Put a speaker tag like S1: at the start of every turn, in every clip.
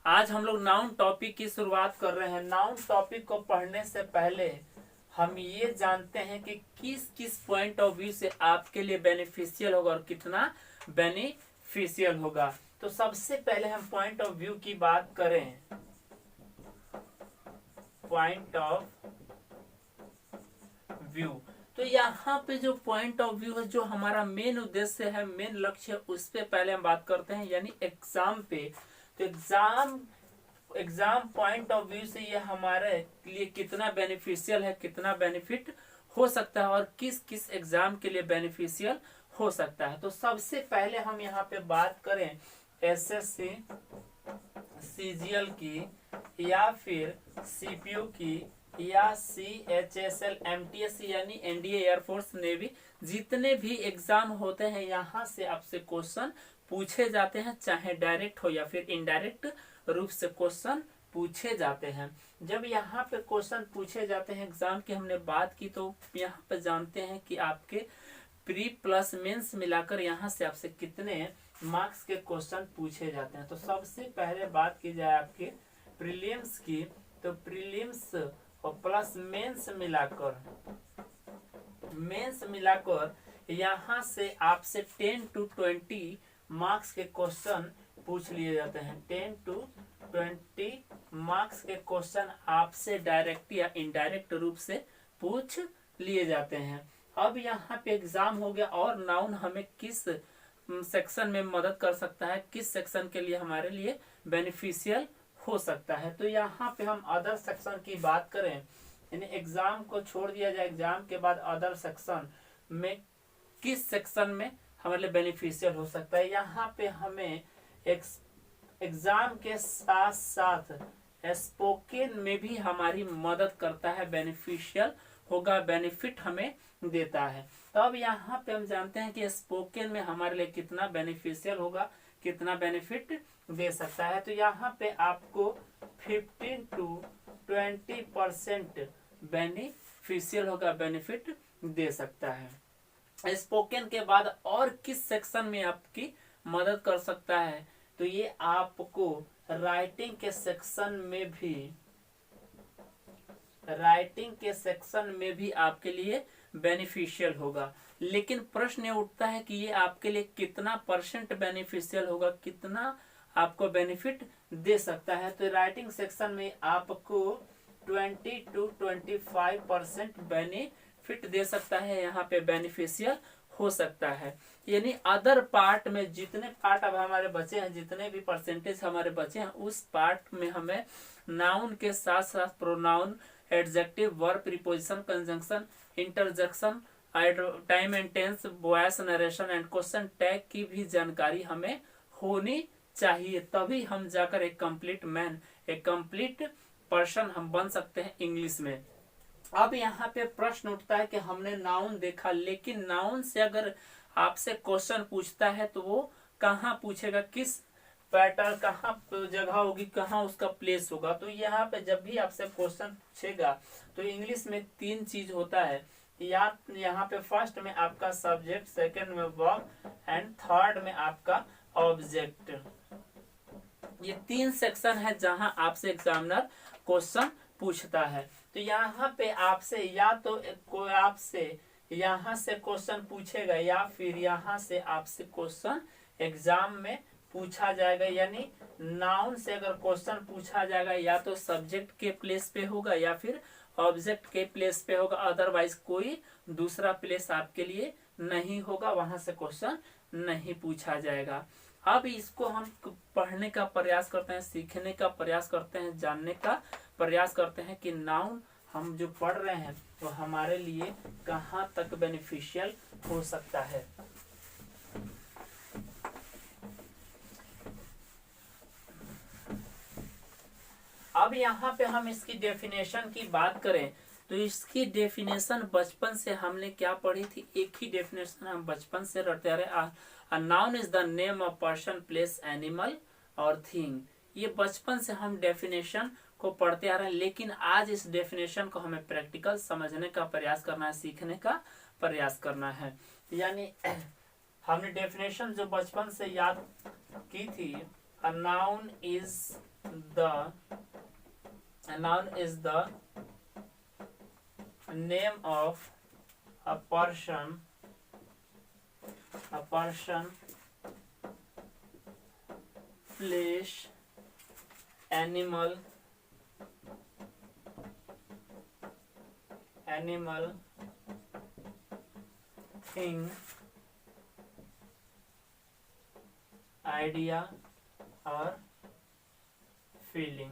S1: आज हम लोग नाउन टॉपिक की शुरुआत कर रहे हैं। नाउन टॉपिक को पढ़ने से पहले हम ये जानते हैं कि किस किस पॉइंट ऑफ व्यू से आपके लिए बेनिफिशियल होगा और कितना बेनिफिशियल होगा। तो सबसे पहले हम पॉइंट ऑफ व्यू की बात करें। पॉइंट ऑफ व्यू, तो यहाँ पे जो पॉइंट ऑफ व्यू है, जो हमारा मेन उद्देश्य है, मेन लक्ष्य है, उस पे पहले हम बात करते हैं, यानी एग्जाम पे। तो एग्जाम पॉइंट ऑफ व्यू से ये हमारे लिए कितना बेनिफिशियल है, कितना बेनिफिट हो सकता है और किस किस एग्जाम के लिए बेनिफिशियल हो सकता है। तो सबसे पहले हम यहाँ पे बात करें एसएससी सीजीएल की या फिर सीपीयू की या सीएचएसएल एमटीएस यानी एनडीए एयरफोर्स नेवी, जितने भी एग्जाम होते हैं यहाँ से आपसे क्वेश्चन पूछे जाते हैं, चाहे डायरेक्ट हो या फिर इनडायरेक्ट रूप से क्वेश्चन पूछे जाते हैं। जब यहाँ पे क्वेश्चन पूछे जाते हैं एग्जाम की हमने बात की, तो यहाँ पे जानते हैं कि आपके प्री प्लस मेंस मिलाकर यहाँ से आपसे कितने मार्क्स के क्वेश्चन पूछे जाते हैं। तो सबसे पहले बात की जाए आपके प्रीलिम्स की, तो प्रीलिम्स और प्लस मेंस मिलाकर यहाँ से आपसे 10 to 20 मार्क्स के क्वेश्चन पूछ लिए जाते हैं। 10 to 20 मार्क्स के क्वेश्चन आपसे डायरेक्ट या इनडायरेक्ट रूप से पूछ लिए जाते हैं। अब यहाँ पे एग्जाम हो गया, और नाउन हमें किस सेक्शन में मदद कर सकता है, किस सेक्शन के लिए हमारे लिए बेनिफिशियल हो सकता है। तो यहाँ पे हम अदर सेक्शन की बात करें, यानी एग्जाम को छोड़ दिया जाए, एग्जाम के बाद अदर सेक्शन में किस सेक्शन में हमारे लिए बेनिफिशियल हो सकता है। यहाँ पे हमें एग्जाम के साथ साथ स्पोकन में भी हमारी मदद करता है, बेनिफिशियल होगा, बेनिफिट हमें देता है। तो अब यहाँ पे हम जानते हैं कि स्पोकन में हमारे लिए कितना बेनिफिशियल होगा, कितना बेनिफिट दे सकता है। तो यहाँ पे आपको 15 to 20% बेनिफिशियल होगा, बेनिफिट दे सकता है। स्पोकन के बाद और किस सेक्शन में आपकी मदद कर सकता है, तो ये आपको राइटिंग के सेक्शन में भी आपके लिए बेनिफिशियल होगा। लेकिन प्रश्न ये उठता है कि ये आपके लिए कितना परसेंट बेनिफिशियल होगा, कितना आपको बेनिफिट दे सकता है। तो राइटिंग सेक्शन में आपको 20 to 25% बेनिफिट दे सकता है, यहाँ पे बेनिफिशियल हो सकता है। यानी अदर पार्ट में जितने पार्ट अब हमारे बचे हैं, जितने भी परसेंटेज हमारे बचे हैं, उस पार्ट में हमें नाउन के साथ साथ pronoun, adjective, verb, preposition, conjunction, interjection, time and tense, voice narration and question tag की भी जानकारी हमें होनी चाहिए। तभी हम जाकर एक कंप्लीट मैन, एक कंप्लीट पर्सन हम बन सकते हैं इंग्लिश में। अब यहाँ पे प्रश्न उठता है कि हमने नाउन देखा, लेकिन नाउन से अगर आपसे क्वेश्चन पूछता है तो वो कहाँ पूछेगा, किस पैटर्न, कहाँ जगह होगी, कहाँ उसका प्लेस होगा। तो यहाँ पे जब भी आपसे क्वेश्चन पूछेगा तो इंग्लिश में 3 चीज होता है, या यहाँ पे फर्स्ट में आपका सब्जेक्ट, सेकंड में वर्ब एंड थर्ड में आपका ऑब्जेक्ट। ये 3 सेक्शन है जहां आपसे एग्जामिनर क्वेश्चन पूछता है। तो यहाँ पे आपसे या तो कोई आपसे यहाँ से क्वेश्चन पूछेगा, या फिर यहाँ से आपसे क्वेश्चन एग्जाम में पूछा जाएगा। यानी नाउन से अगर क्वेश्चन पूछा जाएगा, या तो सब्जेक्ट के प्लेस पे होगा या फिर ऑब्जेक्ट के प्लेस पे होगा, अदरवाइज कोई दूसरा प्लेस आपके लिए नहीं होगा, वहां से क्वेश्चन नहीं पूछा जाएगा। अब इसको हम पढ़ने का प्रयास करते हैं, सीखने का प्रयास करते हैं, जानने का प्रयास करते हैं कि नाउन हम जो पढ़ रहे हैं तो हमारे लिए कहाँ तक बेनिफिशियल हो सकता है। अब यहाँ पे हम इसकी डेफिनेशन की बात करें, तो इसकी डेफिनेशन बचपन से हमने क्या पढ़ी थी, एक ही डेफिनेशन हम बचपन से रटते आ रहे। A noun is the name of person, place, animal और thing। ये बचपन से हम डेफिनेशन को पढ़ते आ रहे हैं, लेकिन आज इस डेफिनेशन को हमें प्रैक्टिकल समझने का प्रयास करना है, सीखने का प्रयास करना है। यानी हमने डेफिनेशन जो बचपन से याद की थी, a noun is the noun is the name of a person, place, animal, thing, idea और फीलिंग।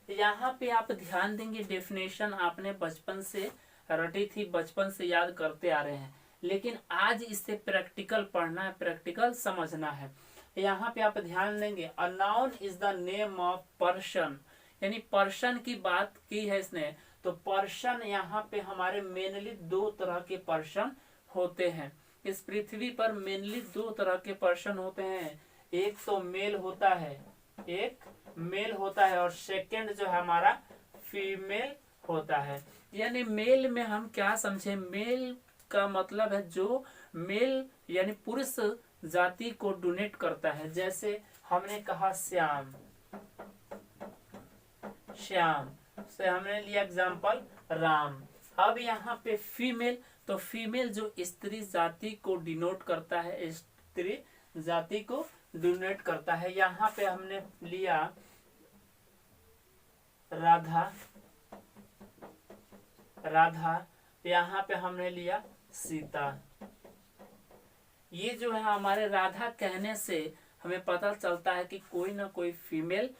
S1: यहाँ पे आप ध्यान देंगे, डेफिनेशन आपने बचपन से रटी थी, बचपन से याद करते आ रहे हैं, लेकिन आज इससे प्रैक्टिकल पढ़ना है, प्रैक्टिकल समझना है। यहाँ पे आप ध्यान देंगे, a noun is the name of person, यानी पर्सन की बात की है इसने। तो पर्सन यहाँ पे हमारे मेनली दो तरह के पर्सन होते हैं। इस पृथ्वी पर मेनली दो तरह के पर्सन होते हैं, एक तो मेल होता है, और सेकंड जो है हमारा फीमेल होता है। यानी मेल में हम क्या समझे, मेल का मतलब है जो मेल यानी पुरुष जाति को डोनेट करता है। जैसे हमने कहा श्याम से हमने लिया एग्जांपल राम। अब यहाँ पे फीमेल, तो फीमेल जो स्त्री जाति को डिनोट करता है, स्त्री जाति को डोनेट करता है। यहाँ पे हमने लिया राधा, यहाँ पे हमने लिया सीता। ये जो है हमारे राधा कहने से हमें पता चलता है कि कोई ना कोई फीमेल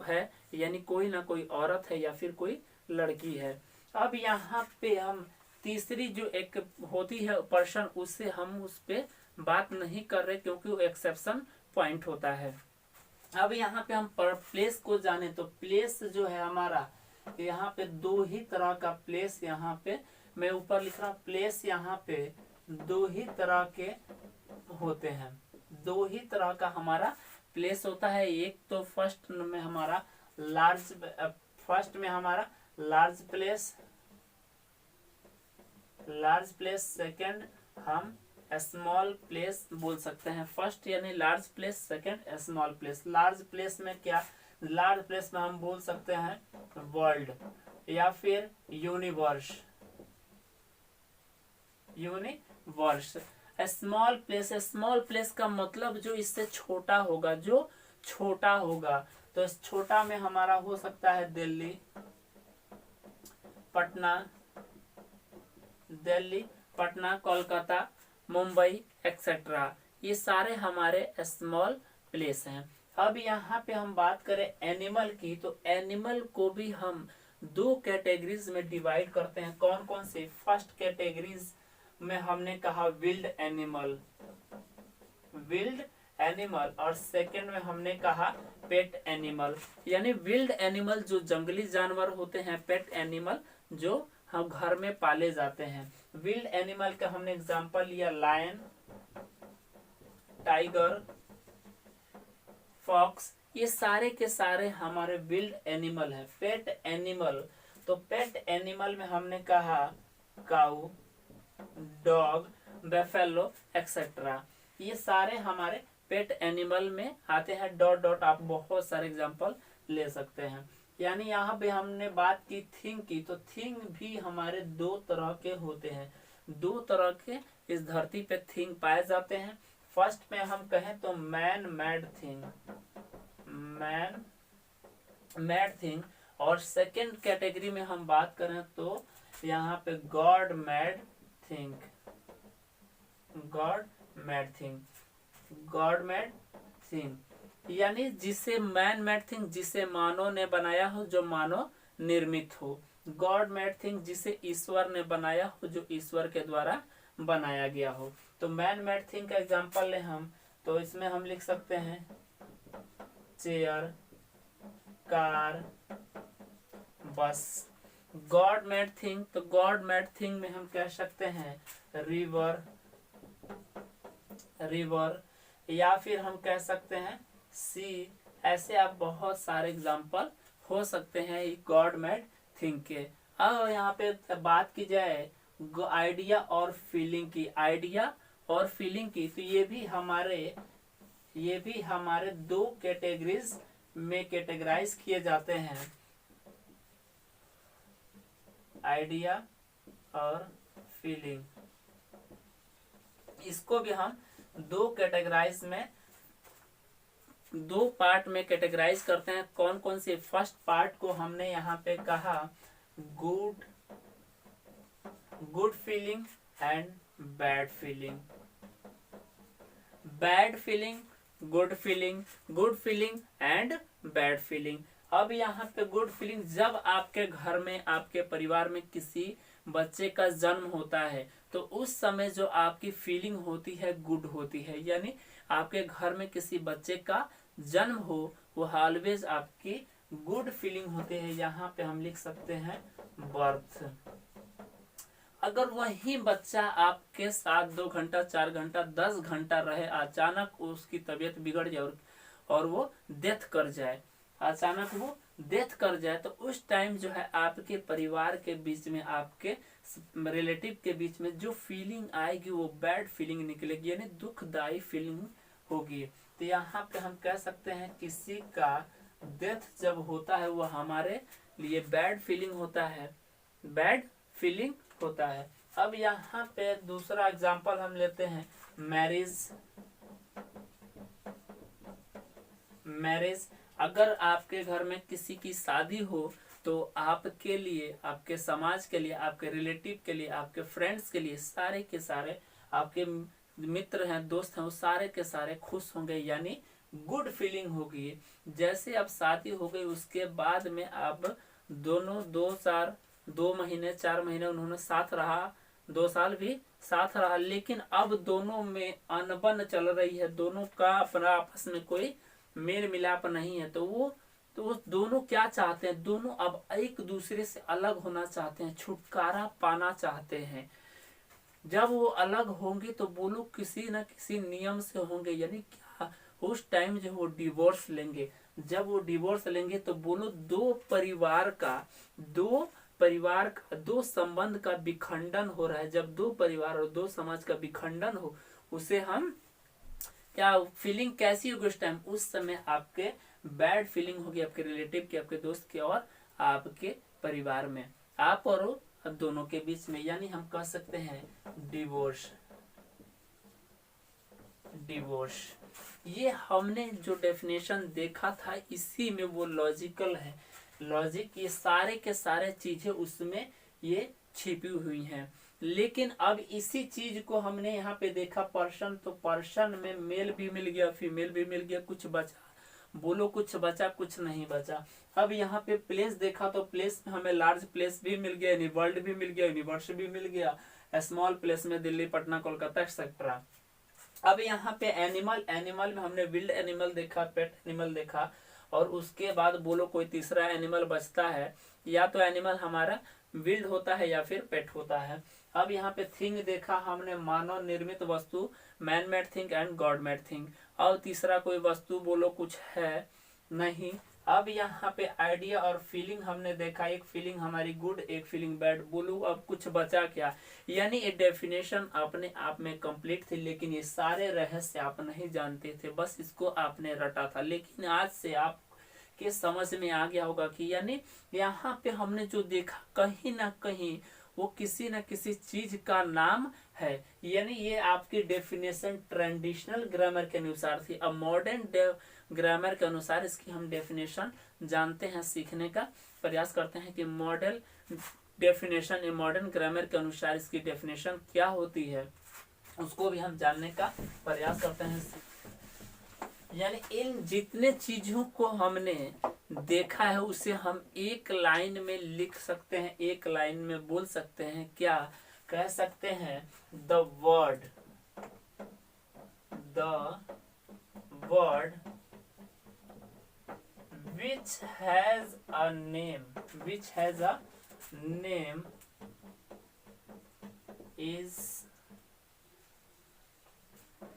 S1: है, यानी कोई ना कोई औरत है या फिर कोई लड़की है। अब यहाँ पे हम तीसरी जो एक होती है पर्सन, उससे हम उस पे बात नहीं कर रहे क्योंकि वो एक्सेप्शन पॉइंट होता है। अब यहाँ पे हम प्लेस को जाने, तो प्लेस जो है हमारा, यहाँ पे दो ही तरह का प्लेस, यहाँ पे मैं ऊपर लिख रहा हूँ, प्लेस यहाँ पे दो ही तरह के होते हैं, दो ही तरह का हमारा प्लेस होता है। एक तो फर्स्ट में हमारा लार्ज प्लेस, सेकंड हम स्मॉल प्लेस बोल सकते हैं। फर्स्ट यानी large place, second small place. Large place में क्या, लार्ज प्लेस में हम बोल सकते हैं वर्ल्ड या फिर यूनिवर्स। स्मॉल प्लेस का मतलब जो इससे छोटा होगा, तो इस छोटा में हमारा हो सकता है दिल्ली, पटना, कोलकाता, मुंबई एक्सेट्रा। ये सारे हमारे स्मॉल प्लेस हैं। अब यहाँ पे हम बात करें एनिमल की, तो एनिमल को भी हम दो कैटेगरीज में डिवाइड करते हैं। कौन कौन से? फर्स्ट कैटेगरीज में हमने कहा विल्ड एनिमल, और सेकंड में हमने कहा पेट एनिमल। यानी विल्ड एनिमल जो जंगली जानवर होते हैं, पेट एनिमल जो हम घर में पाले जाते हैं। विल्ड एनिमल का हमने एग्जांपल लिया लायन, टाइगर, फॉक्स, ये सारे के सारे हमारे विल्ड एनिमल है। पेट एनिमल, तो पेट एनिमल में हमने कहा काऊ, डॉग, बेफेलो एक्सेट्रा। ये सारे हमारे पेट एनिमल में आते हैं। डॉट डॉट आप बहुत सारे एग्जांपल ले सकते हैं। यानी यहाँ पे हमने बात की थिंग की, तो थिंग भी हमारे दो तरह के होते हैं। दो तरह के इस धरती पे थिंग पाए जाते हैं। फर्स्ट में हम कहें तो मैन मेड थिंग, और सेकंड कैटेगरी में हम बात करें तो यहाँ पे गॉड मेड थिंग, यानी जिसे मैन मेड थिंग, जिसे मानव ने बनाया हो, जो मानव निर्मित हो। गॉड मेड थिंग, जिसे ईश्वर ने बनाया हो, जो ईश्वर के द्वारा बनाया गया हो। तो मैन मेड थिंग का एग्जांपल ले हम, तो इसमें हम लिख सकते हैं चेयर, कार, बस। गॉड मेड थिंग, तो गॉड मेड थिंग में हम कह सकते हैं रिवर, या फिर हम कह सकते हैं सी। ऐसे आप बहुत सारे एग्जांपल हो सकते हैं गॉड मेड थिंग के। अब यहाँ पे बात की जाए आइडिया और फीलिंग की, तो ये भी हमारे दो कैटेगरीज में कैटेगराइज किए जाते हैं, आइडिया और फीलिंग। इसको भी हम दो पार्ट में कैटेगराइज करते हैं। कौन कौन से? फर्स्ट पार्ट को हमने यहाँ पे कहा good feeling and bad feeling. Bad feeling, good feeling, good feeling and bad feeling. अब यहाँ पे गुड फीलिंग, जब आपके घर में, आपके परिवार में किसी बच्चे का जन्म होता है तो उस समय जो आपकी फीलिंग होती है गुड होती है। यानी आपके घर में किसी बच्चे का जन्म हो वो ऑलवेज आपकी गुड फीलिंग होती है। यहाँ पे हम लिख सकते हैं बर्थ। अगर वही बच्चा आपके साथ 2 घंटा, 4 घंटा, 10 घंटा रहे, अचानक उसकी तबीयत बिगड़ जाए और वो डेथ कर जाए, अचानक वो डेथ कर जाए, तो उस टाइम जो है आपके परिवार के बीच में, आपके रिलेटिव के बीच में जो फीलिंग आएगी वो बैड फीलिंग निकलेगी, यानी दुखदायी फीलिंग होगी। तो यहाँ पे हम कह सकते हैं किसी का डेथ जब होता है वो हमारे लिए बैड फीलिंग होता है, बैड फीलिंग होता है। अब यहाँ पे दूसरा एग्जांपल हम लेते हैं मैरिज। अगर आपके घर में किसी की शादी हो तो आपके लिए, आपके समाज के लिए, आपके रिलेटिव के लिए, आपके फ्रेंड्स के लिए, सारे के सारे आपके मित्र हैं, दोस्त हैं, वो सारे के सारे खुश होंगे, यानी गुड फीलिंग होगी। जैसे अब शादी हो गई उसके बाद में अब दोनों 2 महीने 4 महीने उन्होंने साथ रहा, 2 साल भी साथ रहा, लेकिन अब दोनों में अनबन चल रही है, दोनों का अपना आपस में कोई मेल मिलाप नहीं है। तो वो दोनों क्या चाहते हैं? दोनों अब एक दूसरे से अलग होना चाहते हैं, छुटकारा पाना चाहते हैं। जब वो अलग होंगे तो वो लोग किसी न किसी नियम से होंगे, यानी क्या, उस टाइम जो वो डिवोर्स लेंगे। जब वो डिवोर्स लेंगे तो वो लोग दो परिवार का, दो संबंध का विखंडन हो रहा है। जब 2 परिवार और 2 समाज का विखंडन हो, उसे हम क्या, फीलिंग कैसी होगी उस टाइम? उस समय आपके बैड फीलिंग होगी, आपके रिलेटिव की, आपके दोस्त की और आपके परिवार में, आप और दोनों के बीच में। यानी हम कह सकते हैं डिवोर्स। ये हमने जो डेफिनेशन देखा था इसी में वो लॉजिकल है, लॉजिक, ये सारे के सारे चीजें उसमें ये छिपी हुई हैं। लेकिन अब इसी चीज को हमने यहाँ पे देखा पर्सन, तो पर्सन में मेल भी मिल गया, फीमेल भी मिल गया, कुछ बचा, बोलो कुछ बचा, कुछ नहीं बचा। अब यहाँ पे प्लेस देखा तो प्लेस में हमें लार्ज प्लेस भी मिल गया, वर्ल्ड भी मिल गया, यूनिवर्स भी मिल गया, स्मॉल प्लेस में दिल्ली, पटना, कोलकाता एक्सेट्रा। अब यहाँ पे एनिमल में हमने विल्ड एनिमल देखा, पेट एनिमल देखा, और उसके बाद बोलो कोई तीसरा एनिमल बचता है, या तो एनिमल हमारा विल्ड होता है या फिर पेट होता है। अब यहाँ पे थिंग देखा हमने, मानव निर्मित वस्तु, man made thing and God made thing. और तीसरा कोई वस्तु बोलो कुछ है नहीं। अब यहाँ पे आइडिया और फीलिंग हमने देखा, एक फीलिंग हमारी गुड, एक फीलिंग बैड। बोलो अब कुछ बचा क्या? यानी ये डेफिनेशन अपने आप में कंप्लीट थी, लेकिन ये सारे रहस्य आप नहीं जानते थे, बस इसको आपने रटा था। लेकिन आज से आप के समझ में आ गया होगा कि यानी यहाँ पे हमने जो देखा कहीं ना कहीं वो किसी न किसी चीज का नाम है। यानी ये आपकी डेफिनेशन ट्रेडिशनल ग्रामर के अनुसार थी। अब मॉडर्न ग्रामर के अनुसार इसकी हम डेफिनेशन जानते हैं, सीखने का प्रयास करते हैं कि मॉडल डेफिनेशन, मॉडर्न ग्रामर के अनुसार इसकी डेफिनेशन क्या होती है, उसको भी हम जानने का प्रयास करते हैं। यानी इन जितने चीजों को हमने देखा है उसे हम एक लाइन में लिख सकते हैं, एक लाइन में बोल सकते हैं। क्या कह सकते हैं? The word which has a name is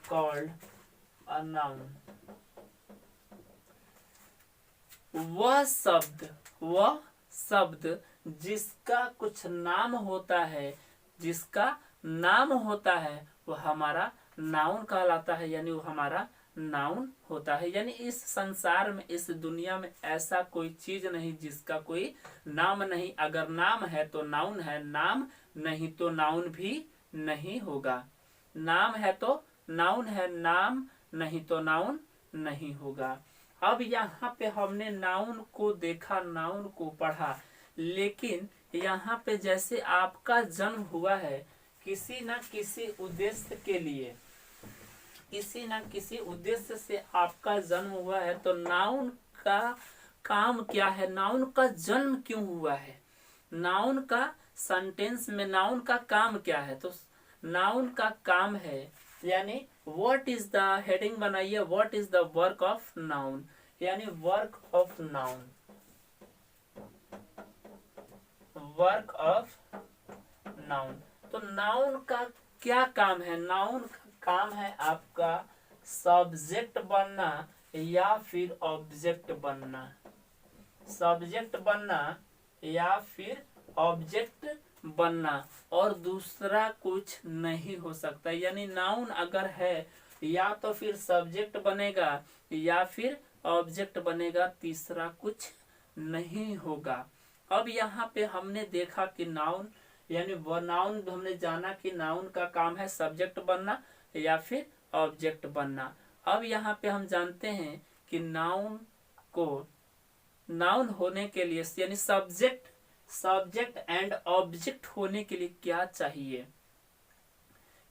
S1: called a noun। वह शब्द जिसका कुछ नाम होता है, जिसका नाम होता है, वो हमारा नाउन कहलाता है, यानी वो हमारा नाउन होता है। यानी इस संसार में, इस दुनिया में ऐसा कोई चीज नहीं जिसका कोई नाम नहीं। अगर नाम है तो नाउन है, नाम नहीं तो नाउन भी नहीं होगा। नाम है तो नाउन है, नाम नहीं तो नाउन नहीं होगा। अब यहाँ पे हमने नाउन को देखा, नाउन को पढ़ा, लेकिन यहाँ पे जैसे आपका जन्म हुआ है किसी न किसी उद्देश्य के लिए, किसी न किसी उद्देश्य से आपका जन्म हुआ है, तो नाउन का काम क्या है, नाउन का जन्म क्यों हुआ है, नाउन का सेंटेंस में नाउन का काम क्या है। तो नाउन का काम है, यानी व्हाट इज द, हेडिंग बनाइए, what is the work of noun, यानी work of noun, work of noun. तो नाउन का क्या काम है, नाउन का काम है आपका सब्जेक्ट बनना या फिर ऑब्जेक्ट बनना, सब्जेक्ट बनना या फिर ऑब्जेक्ट बनना, और दूसरा कुछ नहीं हो सकता। यानी नाउन अगर है या तो फिर सब्जेक्ट बनेगा या फिर ऑब्जेक्ट बनेगा, तीसरा कुछ नहीं होगा। अब यहाँ पे हमने देखा कि नाउन, यानी वो नाउन हमने जाना कि नाउन का काम है सब्जेक्ट बनना या फिर ऑब्जेक्ट बनना। अब यहाँ पे हम जानते हैं कि नाउन को, नाउन होने के लिए यानी सब्जेक्ट, सब्जेक्ट एंड ऑब्जेक्ट होने के लिए क्या चाहिए,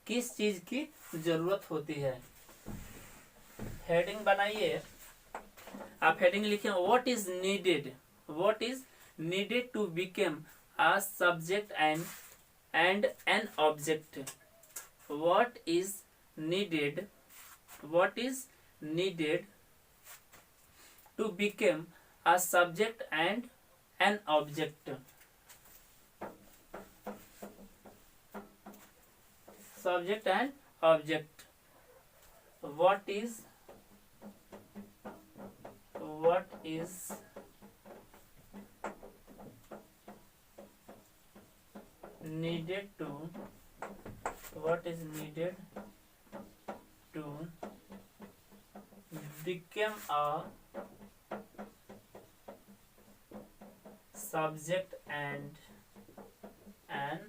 S1: किस चीज की जरूरत होती है। हेडिंग बनाइए, आप हेडिंग लिखिए, what is needed, what is needed to become a subject and an object, what is needed, what is needed to become a subject and an object, subject and object, what is needed to, what is needed to become a subject and an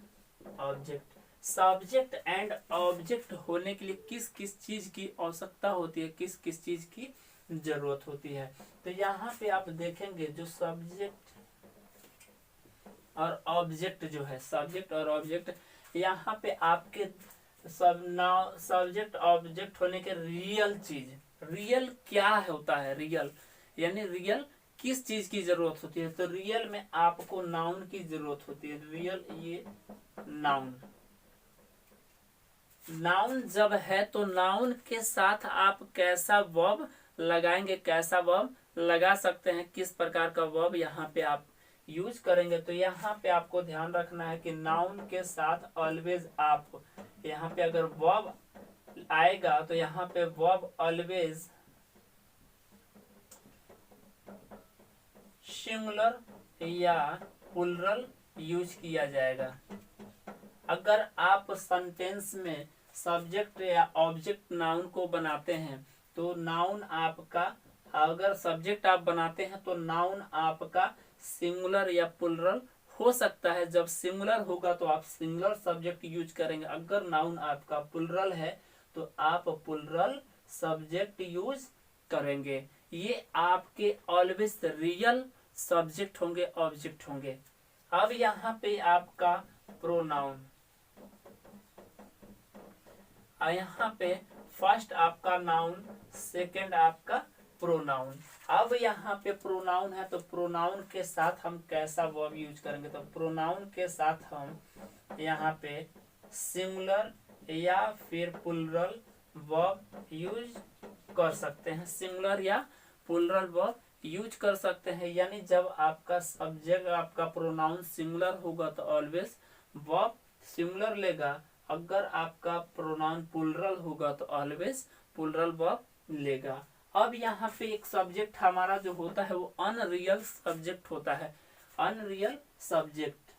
S1: object. Subject and object होने के लिए किस किस चीज की आवश्यकता होती है, किस किस चीज की जरूरत होती है। तो यहाँ पे आप देखेंगे जो सब्जेक्ट और ऑब्जेक्ट जो है, सब्जेक्ट और ऑब्जेक्ट, यहाँ पे आपके सब्जेक्ट ऑब्जेक्ट होने के रियल चीज, रियल क्या होता है, रियल यानी रियल किस चीज की जरूरत होती है। तो रियल में आपको नाउन की जरूरत होती है, रियल ये नाउन, नाउन जब है तो नाउन के साथ आप कैसा वर्ब लगाएंगे, कैसा वर्ब लगा सकते हैं, किस प्रकार का वर्ब यहाँ पे आप यूज करेंगे। तो यहाँ पे आपको ध्यान रखना है कि नाउन के साथ ऑलवेज आप, यहाँ पे अगर वर्ब आएगा तो यहाँ पे वर्ब ऑलवेज सिंगुलर या प्लूरल यूज किया जाएगा। अगर आप सेंटेंस में सब्जेक्ट या ऑब्जेक्ट नाउन को बनाते हैं तो नाउन आपका, अगर सब्जेक्ट आप बनाते हैं तो नाउन आपका सिंगुलर या प्लूरल हो सकता है। जब सिंगुलर होगा तो आप सिंगुलर सब्जेक्ट यूज करेंगे, अगर नाउन आपका प्लूरल है तो आप प्लूरल सब्जेक्ट यूज करेंगे। ये आपके ऑलवेज रियल सब्जेक्ट होंगे, ऑब्जेक्ट होंगे। अब यहाँ पे आपका प्रोनाउन, यहाँ पे फर्स्ट आपका नाउन, सेकंड आपका प्रोनाउन। अब यहाँ पे प्रोनाउन है तो प्रोनाउन के साथ हम कैसा वर्ब यूज करेंगे, तो प्रोनाउन के साथ हम यहाँ पे सिंगुलर या फिर प्लूरल वर्ब यूज कर सकते हैं, सिंगुलर या प्लूरल वर्ब यूज कर सकते हैं। यानी जब आपका सब्जेक्ट, आपका प्रोनाउन सिंगुलर होगा तो ऑलवेज वर्ब सिंगुलर लेगा, अगर आपका प्रोनाउन प्लूरल होगा तो ऑलवेज प्लूरल वर्ब लेगा। अब यहाँ पे एक सब्जेक्ट हमारा जो होता है वो अनरियल सब्जेक्ट होता है, अनरियल सब्जेक्ट,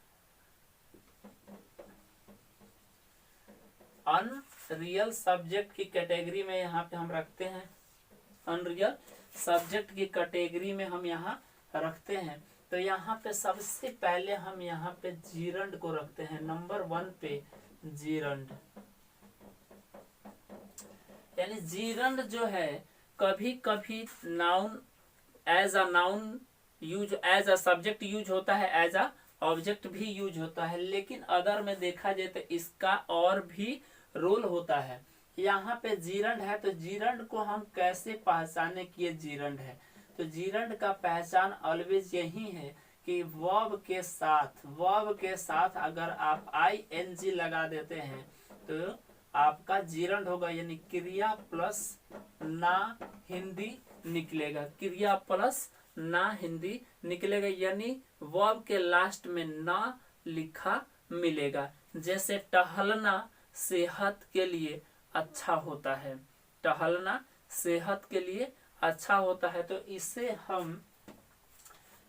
S1: अनरियल सब्जेक्ट की कैटेगरी में यहाँ पे हम रखते हैं अनरियल सब्जेक्ट की कैटेगरी में हम यहाँ रखते हैं। तो यहाँ पे सबसे पहले हम यहाँ पे जीरंड को रखते हैं नंबर 1 पे। जीरंड यानी जीरंड जो है कभी कभी noun as a noun use, as a subject use होता है, एज अ ऑब्जेक्ट भी यूज होता है, लेकिन अदर में देखा जाए तो इसका और भी रोल होता है। यहाँ पे जीरंड है तो जीरंड को हम कैसे पहचाने कि ये जीरंड है? तो जीरंड का पहचान ऑलवेज यही है कि वर्ब के साथ अगर आप ing लगा देते हैं तो आपका जीरंड होगा, यानी क्रिया प्लस ना हिंदी निकलेगा, क्रिया प्लस ना हिंदी निकलेगा, यानी वर्ब के लास्ट में ना लिखा मिलेगा। जैसे टहलना सेहत के लिए अच्छा होता है, टहलना सेहत के लिए अच्छा होता है, तो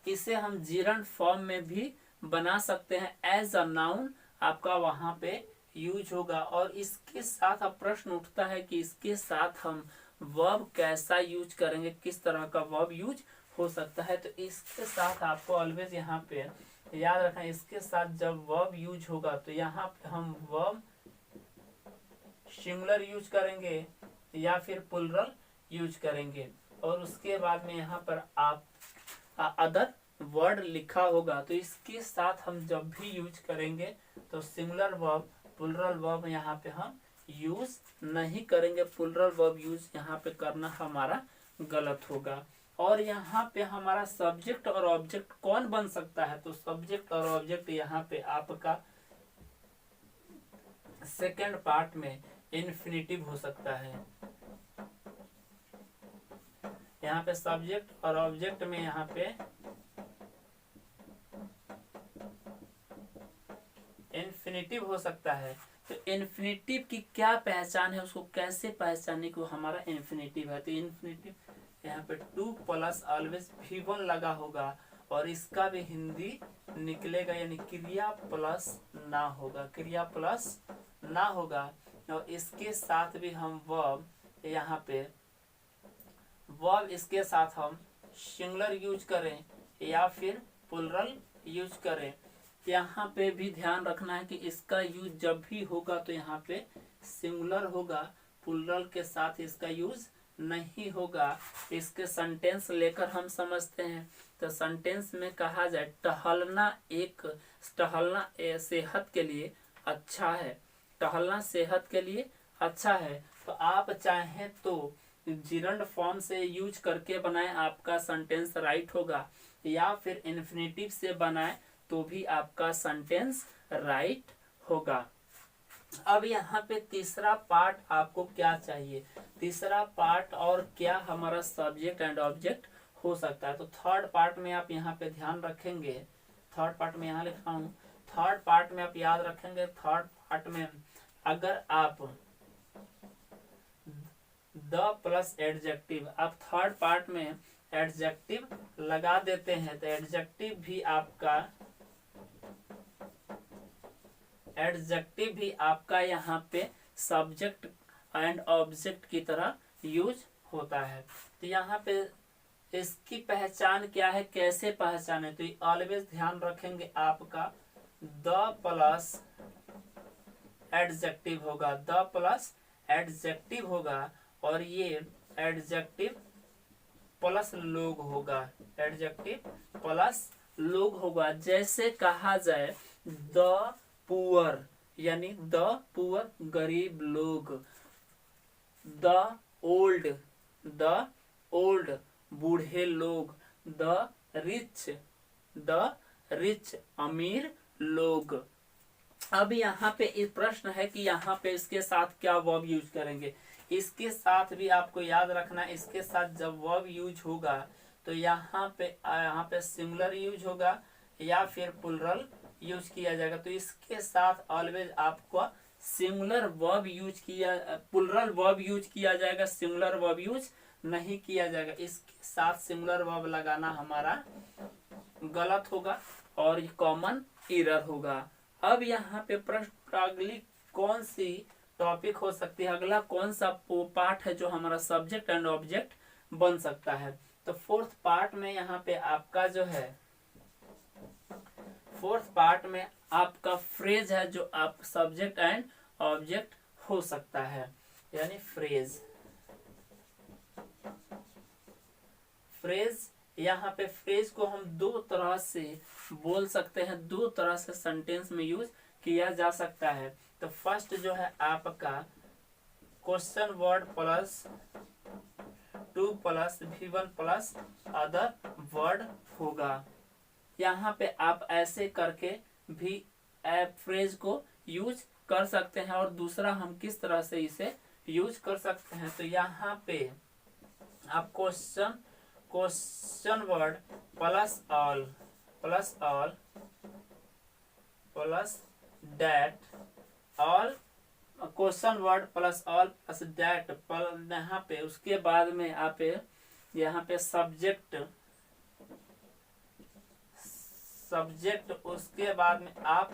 S1: इसे हम जीरंड फॉर्म में भी बना सकते हैं। एज अ नाउन आपका वहां पे यूज होगा। और इसके साथ अब प्रश्न उठता है कि इसके साथ हम वर्ब कैसा यूज करेंगे, किस तरह का वर्ब यूज हो सकता है? तो इसके साथ आपको ऑलवेज यहाँ पे याद रखना, इसके साथ जब वर्ब यूज होगा तो यहाँ पे हम वर्ब सिंगुलर यूज करेंगे या फिर प्लुरल यूज करेंगे। और उसके बाद में यहाँ पर आप अदर वर्ड लिखा होगा, तो इसके साथ हम जब भी यूज करेंगे तो सिंगुलर वर्ब प्लुरल वर्ब यहाँ पे हम यूज नहीं करेंगे। प्लुरल वर्ब यूज यहाँ पे करना हमारा गलत होगा। और यहाँ पे हमारा सब्जेक्ट और ऑब्जेक्ट कौन बन सकता है? तो सब्जेक्ट और ऑब्जेक्ट यहाँ पे आपका सेकेंड पार्ट में इन्फिनिटिव हो सकता है। यहाँ पे सब्जेक्ट और ऑब्जेक्ट में यहाँ पे इन्फिनिटिव हो सकता है। तो इन्फिनिटिव की क्या पहचान है, उसको कैसे पहचाने को हमारा इन्फिनिटिव है? तो इन्फिनिटिव यहाँ पे 2 प्लस ऑलवेज V1 लगा होगा और इसका भी हिंदी निकलेगा, यानी क्रिया प्लस ना होगा, क्रिया प्लस ना होगा। और इसके साथ भी हम वर्ब, यहाँ पे वर्ब इसके साथ हम सिंगुलर यूज करें या फिर प्लुरल यूज करें। यहाँ पे भी ध्यान रखना है कि इसका यूज जब भी होगा तो यहाँ पे सिंगुलर होगा, प्लुरल के साथ इसका यूज नहीं होगा। इसके सेंटेंस लेकर हम समझते हैं। तो सेंटेंस में कहा जाए टहलना सेहत के लिए अच्छा है, टहलना सेहत के लिए अच्छा है। तो आप चाहें तो जीरंड फॉर्म से यूज करके बनाए, आपका सेंटेंस राइट होगा, या फिर इन्फिनिटिव से बनाए तो भी आपका सेंटेंस राइट होगा। अब यहाँ पे तीसरा पार्ट आपको क्या चाहिए? तीसरा पार्ट और क्या हमारा सब्जेक्ट एंड ऑब्जेक्ट हो सकता है? तो थर्ड पार्ट में आप यहाँ पे ध्यान रखेंगे, थर्ड पार्ट में यहाँ लिखा हूँ, थर्ड पार्ट में आप याद रखेंगे, थर्ड पार्ट में अगर आप द प्लस एडजेक्टिव, आप थर्ड पार्ट में एडजेक्टिव लगा देते हैं तो एडजेक्टिव भी आपका यहाँ पे सब्जेक्ट एंड ऑब्जेक्ट की तरह यूज होता है। तो यहाँ पे इसकी पहचान क्या है, कैसे पहचाने? तो ऑलवेज ध्यान रखेंगे आपका द प्लस एडजेक्टिव होगा, द प्लस एडजेक्टिव होगा और ये एडजेक्टिव प्लस लोग होगा, एडजेक्टिव प्लस लोग होगा। जैसे कहा जाए द पुअर, यानी द पुअर गरीब लोग, द ओल्ड बूढ़े लोग, द रिच अमीर लोग। अब यहाँ पे एक प्रश्न है कि यहाँ पे इसके साथ क्या वर्ब यूज करेंगे? इसके साथ भी आपको याद रखना, इसके साथ जब वर्ब यूज होगा तो यहाँ पे सिंगुलर यूज होगा या फिर प्लुरल यूज किया जाएगा। तो इसके साथ ऑलवेज आपको सिंगुलर वर्ब यूज किया, प्लुरल वर्ब यूज किया जाएगा, सिंगुलर वर्ब यूज नहीं किया जाएगा। इसके साथ सिंगुलर वर्ब लगाना हमारा गलत होगा और कॉमन एरर होगा। अब यहाँ पे प्रश्न अगली कौन सी टॉपिक हो सकती है, अगला कौन सा पार्ट है जो हमारा सब्जेक्ट एंड ऑब्जेक्ट बन सकता है। तो फोर्थ पार्ट में यहाँ पे आपका जो है, फोर्थ पार्ट में आपका फ्रेज है जो आप सब्जेक्ट एंड ऑब्जेक्ट हो सकता है, यानी फ्रेज। फ्रेज, यहाँ पे फ्रेज को हम दो तरह से बोल सकते हैं, दो तरह से सेंटेंस में यूज किया जा सकता है। तो फर्स्ट जो है आपका question word plus two plus V1 plus other word होगा। यहाँ पे आप ऐसे करके भी फ्रेज को यूज कर सकते हैं। और दूसरा हम किस तरह से इसे यूज कर सकते हैं, तो यहाँ पे आप question word plus all plus that, all question word plus all plus that, यहाँ पे उसके बाद में आप यहाँ पे सब्जेक्ट, उसके बाद में आप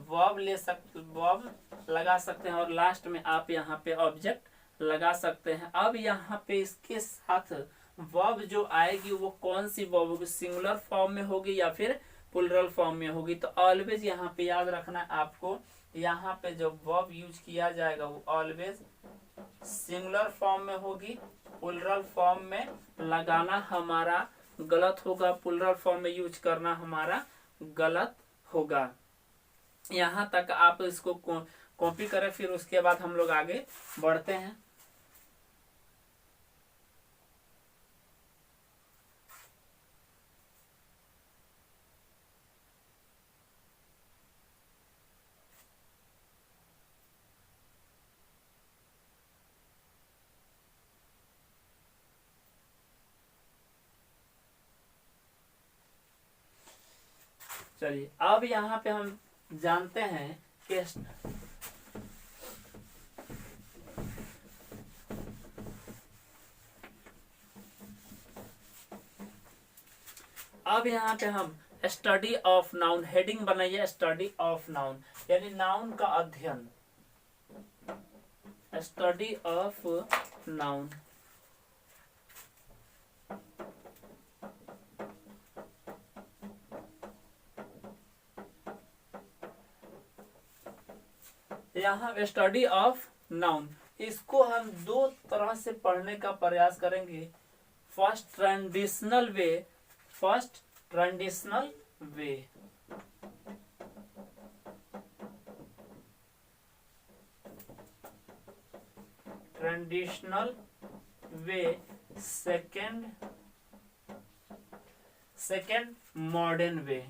S1: वर्ब ले सकते, वर्ब लगा सकते हैं, और लास्ट में आप यहाँ पे ऑब्जेक्ट लगा सकते हैं। अब यहाँ पे इसके साथ वर्ब जो आएगी वो कौन सी वर्ब होगी, सिंगुलर फॉर्म में होगी या फिर प्लूरल फॉर्म में होगी। तो ऑलवेज यहाँ पे याद रखना आपको, यहाँ पे जो वर्ब यूज किया जाएगा वो ऑलवेज सिंगुलर फॉर्म में होगी, प्लूरल फॉर्म में लगाना हमारा गलत होगा, प्लूरल फॉर्म में यूज करना हमारा गलत होगा। यहाँ तक आप इसको कॉपी करें, फिर उसके बाद हम लोग आगे बढ़ते हैं। चलिए अब यहाँ पे हम जानते हैं कि अब यहाँ पे हम स्टडी ऑफ नाउन, हेडिंग बनाइए स्टडी ऑफ नाउन, यानी नाउन का अध्ययन, स्टडी ऑफ नाउन। यहाँ स्टडी ऑफ नाउन, इसको हम दो तरह से पढ़ने का प्रयास करेंगे। First traditional way, traditional way, second modern way.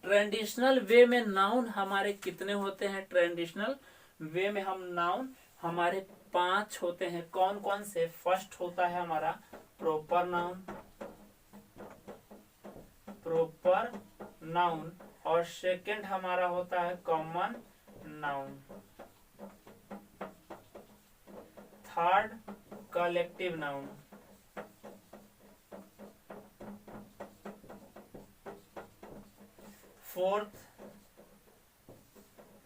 S1: Traditional way में नाउन हमारे कितने होते हैं, ट्रेडिशनल वे में हम नाउन हमारे 5 होते हैं। कौन कौन से, फर्स्ट होता है हमारा प्रॉपर नाउन, और सेकंड हमारा होता है common noun, third collective noun, fourth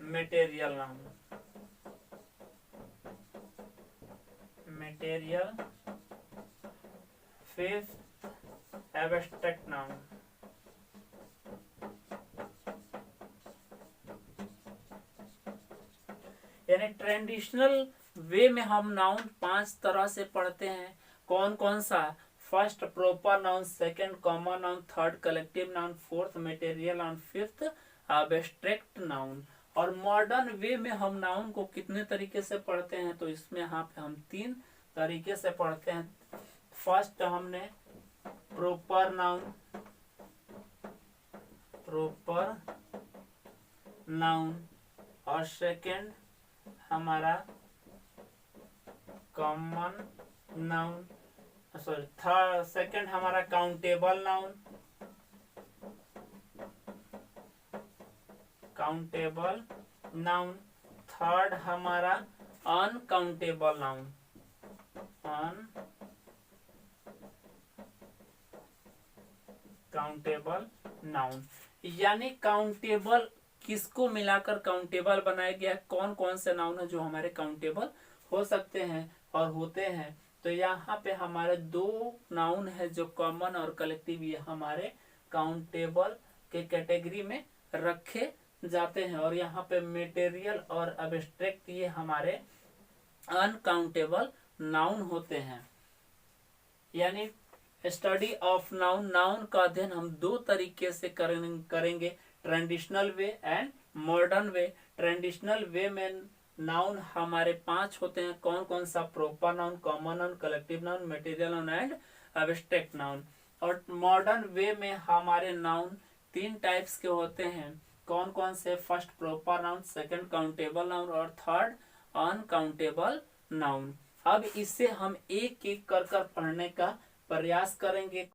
S1: material noun, fifth abstract noun. यानी ट्रेडिशनल वे में हम नाउन 5 तरह से पढ़ते हैं। कौन कौन सा, first proper noun, second common noun, third collective noun, fourth material noun, fifth abstract noun. और मॉडर्न वे में हम नाउन को कितने तरीके से पढ़ते हैं, तो इसमें यहाँ पे हम 3 तरीके से पढ़ते हैं। फर्स्ट हमने प्रॉपर नाउन, और सेकंड हमारा common noun, sorry third, second हमारा काउंटेबल नाउन, थर्ड हमारा अनकाउंटेबल नाउन, यानी काउंटेबल किसको मिलाकर काउंटेबल बनाया गया, कौन कौन से नाउन है जो हमारे काउंटेबल हो सकते हैं और होते हैं। तो यहाँ पे हमारे दो नाउन है जो कॉमन और कलेक्टिव, ये हमारे काउंटेबल के कैटेगरी में रखे जाते हैं। और यहाँ पे मटेरियल और एब्स्ट्रैक्ट ये हमारे अनकाउंटेबल नाउन होते हैं। यानी स्टडी ऑफ नाउन, नाउन का अध्ययन हम दो तरीके से करेंगे, traditional way and modern way. Traditional way में नाउन हमारे 5 होते हैं, कौन कौन सा, proper noun, common noun, collective noun, material noun and abstract noun. और मॉडर्न वे में हमारे नाउन 3 टाइप्स के होते हैं, कौन कौन से, first proper noun, second countable noun और थर्ड अनकाउंटेबल नाउन। अब इससे हम एक एक कर पढ़ने का प्रयास करेंगे।